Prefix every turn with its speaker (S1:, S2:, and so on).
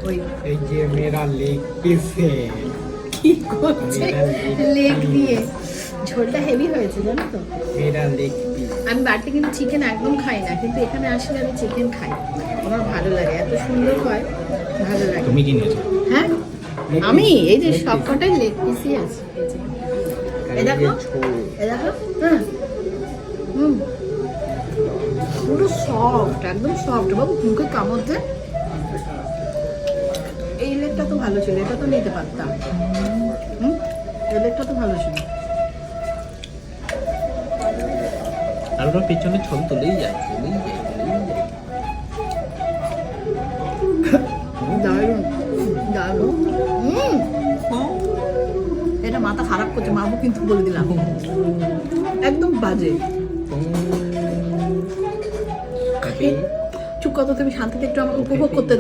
S1: ওই
S2: এই যে মেরা লেগ পিস
S1: কি করছে লেগ দিয়ে। ঝোলটা হেভি হয়েছে জানো তো।
S2: মেরা লেগ পিস।
S1: আমি বাড়িতে কিন্তু চিকেন একদম খাই না, কিন্তু এখানে আসলে আমি চিকেন খাই, আমার ভালো লাগে, এত সুন্দর হয়, ভালো লাগে।
S3: তুমি কি নিয়েছো?
S1: হ্যাঁ আমি এই যে সবকটাই লেগ পিসই আছে। এই দেখো, এই দেখো, হ্যাঁ পুরো সফট, একদম সফট। বাবু মুখে কামড় দে। এই লেগটা তো ভালো ছিল, এটা তো নিতে পারতাম। এই লেগটা তো ভালো ছিল।
S3: আর ওটা পেছনে ছবি তুলেই যায়, তুলেই যায়, তুলেই যায়।
S1: দারুণ দারুণ। এটা মাথা খারাপ করছে মাবু, কিন্তু বলে দিলাম একদম বাজে। চুপ কত, তুমি শান্তিতে একটু আমাকে উপভোগ করতে দাও।